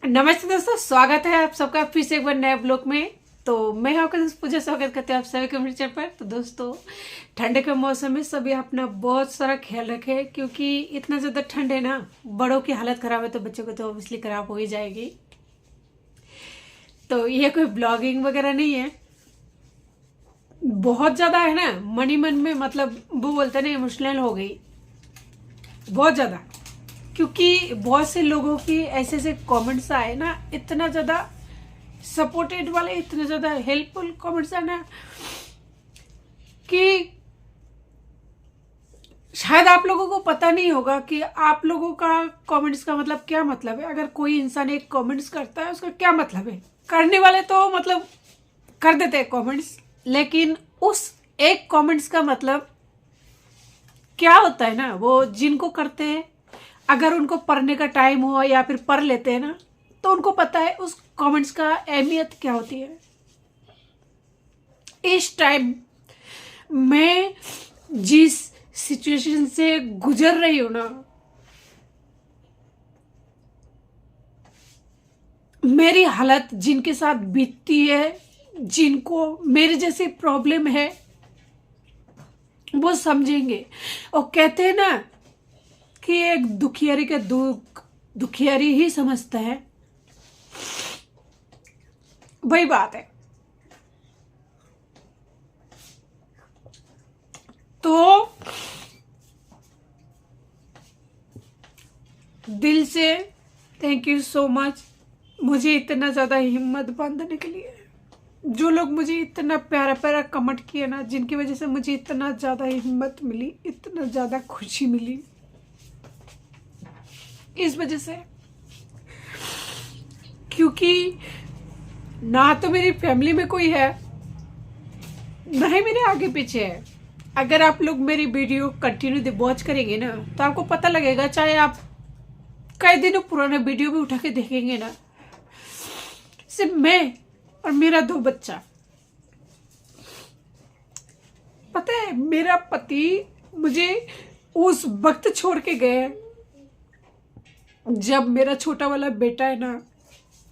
नमस्ते दोस्तों, स्वागत है आप सबका फिर से एक बार नए ब्लॉग में। तो मैं आपका दोस्त पूजा स्वागत करते हैं आप सभी के मिर्चर पर। तो दोस्तों, ठंड के मौसम में सभी अपना बहुत सारा ख्याल रखें, क्योंकि इतना ज़्यादा ठंड है ना, बड़ों की हालत ख़राब है तो बच्चों को तो ऑब्वियसली ख़राब हो ही जाएगी। तो ये कोई ब्लॉगिंग वगैरह नहीं है, बहुत ज़्यादा है ना, मन में मतलब वो बोलते ना, इमोशनल हो गई बहुत ज़्यादा, क्योंकि बहुत से लोगों की ऐसे ऐसे कमेंट्स आए ना, इतना ज़्यादा सपोर्टेड वाले, इतने ज़्यादा हेल्पफुल कमेंट्स आए ना, कि शायद आप लोगों को पता नहीं होगा कि आप लोगों का कमेंट्स का मतलब क्या मतलब है। अगर कोई इंसान एक कमेंट्स करता है उसका क्या मतलब है। करने वाले तो मतलब कर देते हैं कमेंट्स, लेकिन उस एक कमेंट्स का मतलब क्या होता है ना, वो जिनको करते हैं, अगर उनको पढ़ने का टाइम हो या फिर पढ़ लेते हैं ना, तो उनको पता है उस कमेंट्स का अहमियत क्या होती है। इस टाइम मैं जिस सिचुएशन से गुजर रही हूं ना, मेरी हालत जिनके साथ बीतती है, जिनको मेरे जैसी प्रॉब्लम है, वो समझेंगे। और कहते हैं ना कि एक दुखियारी का दुख दुखियारी ही समझता है, वही बात है। तो दिल से थैंक यू सो मच, मुझे इतना ज़्यादा हिम्मत बांधने के लिए। जो लोग मुझे इतना प्यारा प्यारा कमेंट किए ना, जिनकी वजह से मुझे इतना ज़्यादा हिम्मत मिली, इतना ज़्यादा खुशी मिली, इस वजह से, क्योंकि ना तो मेरी फैमिली में कोई है, ना ही मेरे आगे पीछे है। अगर आप लोग मेरी वीडियो कंटिन्यू वॉच करेंगे ना, तो आपको पता लगेगा, चाहे आप कई दिनों पुराना वीडियो भी उठा के देखेंगे ना, सिर्फ मैं और मेरा 2 बच्चा। पता है, मेरा पति मुझे उस वक्त छोड़ के गए जब मेरा छोटा वाला बेटा है ना,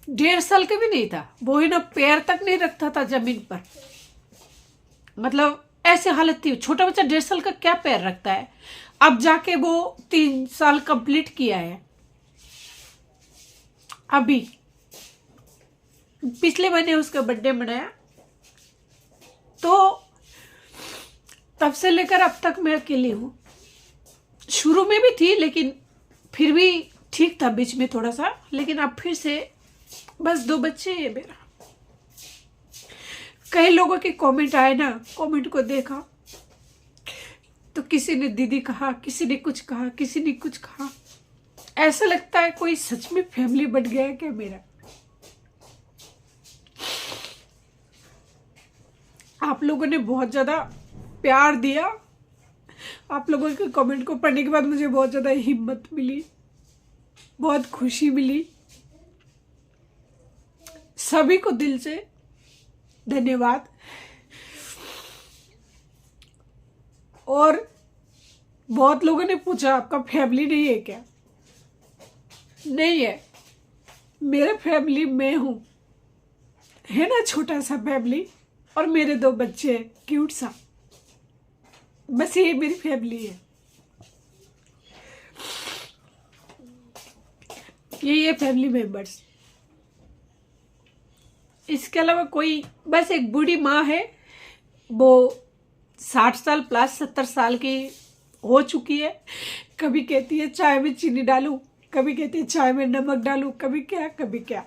1.5 साल का भी नहीं था, वो ही ना पैर तक नहीं रखता था जमीन पर। मतलब ऐसी हालत थी। छोटा बच्चा 1.5 साल का क्या पैर रखता है। अब जाके वो 3 साल कंप्लीट किया है। अभी पिछले महीने उसका बर्थडे मनाया, तो तब से लेकर अब तक मैं अकेली हूँ। शुरू में भी थी, लेकिन फिर भी ठीक था बीच में थोड़ा सा, लेकिन अब फिर से बस 2 बच्चे हैं मेरा। कई लोगों के कमेंट आए ना, कमेंट को देखा तो किसी ने दीदी कहा, किसी ने कुछ कहा, किसी ने कुछ कहा। ऐसा लगता है कोई सच में फैमिली बन गया है क्या मेरा। आप लोगों ने बहुत ज़्यादा प्यार दिया। आप लोगों के कमेंट को पढ़ने के बाद मुझे बहुत ज़्यादा हिम्मत मिली, बहुत खुशी मिली। सभी को दिल से धन्यवाद। और बहुत लोगों ने पूछा, आपका फैमिली नहीं है क्या। नहीं है, मेरा फैमिली मैं हूँ, है ना, छोटा सा फैमिली, और मेरे 2 बच्चे हैं क्यूट सा, बस ये मेरी फैमिली है। ये फैमिली मेंबर्स, इसके अलावा कोई, बस एक बूढ़ी माँ है, वो 60 साल प्लस 70 साल की हो चुकी है। कभी कहती है चाय में चीनी डालूं, कभी कहती है चाय में नमक डालूं, कभी क्या कभी क्या।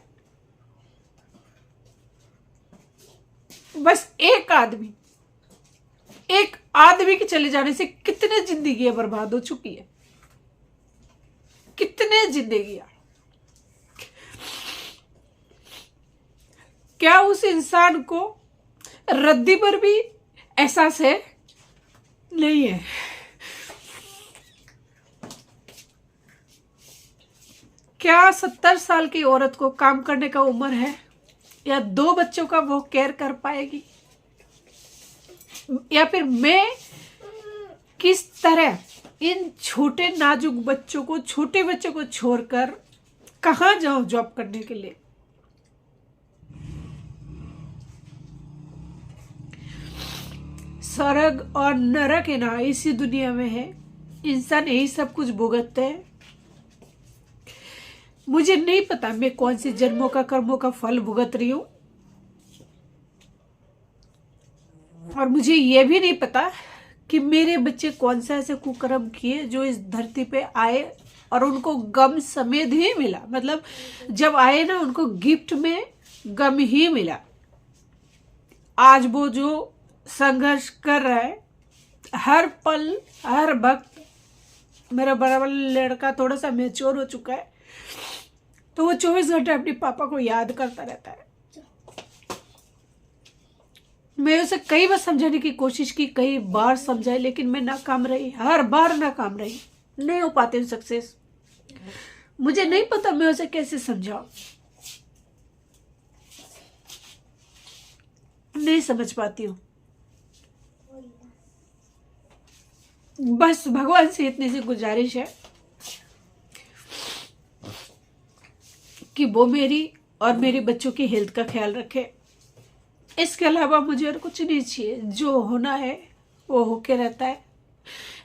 बस एक आदमी के चले जाने से कितने जिंदगियां बर्बाद हो चुकी है, कितने जिंदगियां। क्या उस इंसान को रद्दी पर भी एहसास है? नहीं है। क्या 70 साल की औरत को काम करने का उम्र है, या 2 बच्चों का वो केयर कर पाएगी, या फिर मैं किस तरह इन छोटे नाजुक बच्चों को, छोटे बच्चों को छोड़कर कहाँ जाऊं जॉब करने के लिए? स्वर्ग और नरक है ना, इसी दुनिया में है। इंसान यही सब कुछ भुगतते हैं। मुझे नहीं पता मैं कौन से जन्मों का कर्मों का फल भुगत रही हूं, और मुझे ये भी नहीं पता कि मेरे बच्चे कौन सा ऐसे कुकर्म किए जो इस धरती पे आए और उनको गम समेत ही मिला। मतलब जब आए ना, उनको गिफ्ट में गम ही मिला। आज वो जो संघर्ष कर रहा है, हर पल हर वक्त, मेरा बड़ा वाला लड़का थोड़ा सा मैच्योर हो चुका है, तो वो 24 घंटे अपने पापा को याद करता रहता है। मैं उसे कई बार समझाने की कोशिश की, कई बार समझाई, लेकिन मैं नाकाम रही, हर बार नाकाम रही। नहीं हो पाती सक्सेस। मुझे नहीं पता मैं उसे कैसे समझाऊं, नहीं समझ पाती हूँ। बस भगवान से इतनी सी गुजारिश है कि वो मेरी और मेरे बच्चों की हेल्थ का ख्याल रखे। इसके अलावा मुझे और कुछ नहीं चाहिए। जो होना है वो होके रहता है।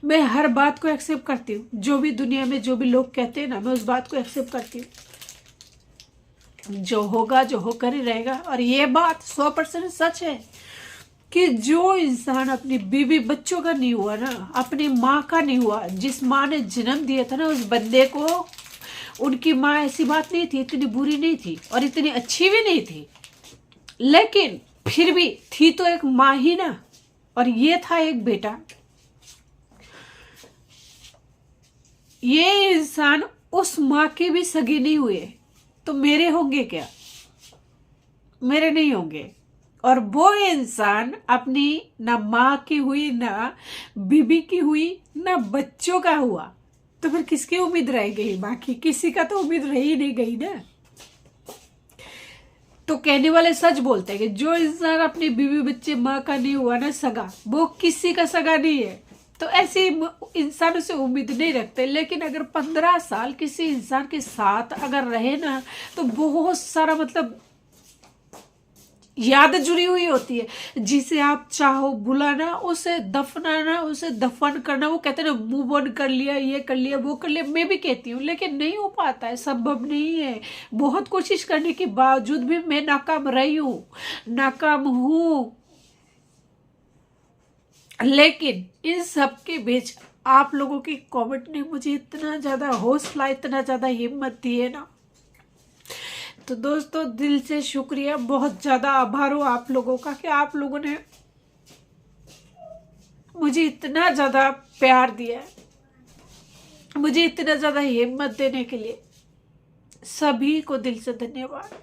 मैं हर बात को एक्सेप्ट करती हूँ। जो भी दुनिया में जो भी लोग कहते हैं ना, मैं उस बात को एक्सेप्ट करती हूँ। जो होगा जो होकर ही रहेगा। और ये बात 100% सच है कि जो इंसान अपनी बीवी बच्चों का नहीं हुआ ना, अपनी माँ का नहीं हुआ, जिस माँ ने जन्म दिया था ना उस बंदे को, उनकी माँ ऐसी बात नहीं थी, इतनी बुरी नहीं थी और इतनी अच्छी भी नहीं थी, लेकिन फिर भी थी तो एक माँ ही ना। और ये था एक बेटा। ये इंसान उस माँ के भी सगे नहीं हुए, तो मेरे होंगे क्या? मेरे नहीं होंगे। और वो इंसान अपनी ना माँ की हुई, ना बीबी की हुई, ना बच्चों का हुआ, तो फिर किसकी उम्मीद रह गई? बाकी किसी का तो उम्मीद रह ही नहीं गई ना। तो कहने वाले सच बोलते हैं कि जो इंसान अपनी बीवी बच्चे माँ का नहीं हुआ ना सगा, वो किसी का सगा नहीं है। तो ऐसे इंसानों से उम्मीद नहीं रखते। लेकिन अगर 15 साल किसी इंसान के साथ अगर रहे ना, तो बहुत सारा मतलब याद जुड़ी हुई होती है। जिसे आप चाहो बुलाना, उसे दफनाना, उसे दफन करना। वो कहते हैं ना, मूव ऑन कर लिया, ये कर लिया, वो कर लिया। मैं भी कहती हूँ, लेकिन नहीं हो पाता है, संभव नहीं है। बहुत कोशिश करने के बावजूद भी मैं नाकाम रही हूँ, नाकाम हूँ। लेकिन इन सब के बीच आप लोगों की कमेंट ने मुझे इतना ज्यादा हौसला, इतना ज्यादा हिम्मत दी है ना। तो दोस्तों, दिल से शुक्रिया, बहुत ज्यादा आभार हो आप लोगों का कि आप लोगों ने मुझे इतना ज्यादा प्यार दिया है, मुझे इतना ज्यादा हिम्मत देने के लिए। सभी को दिल से धन्यवाद।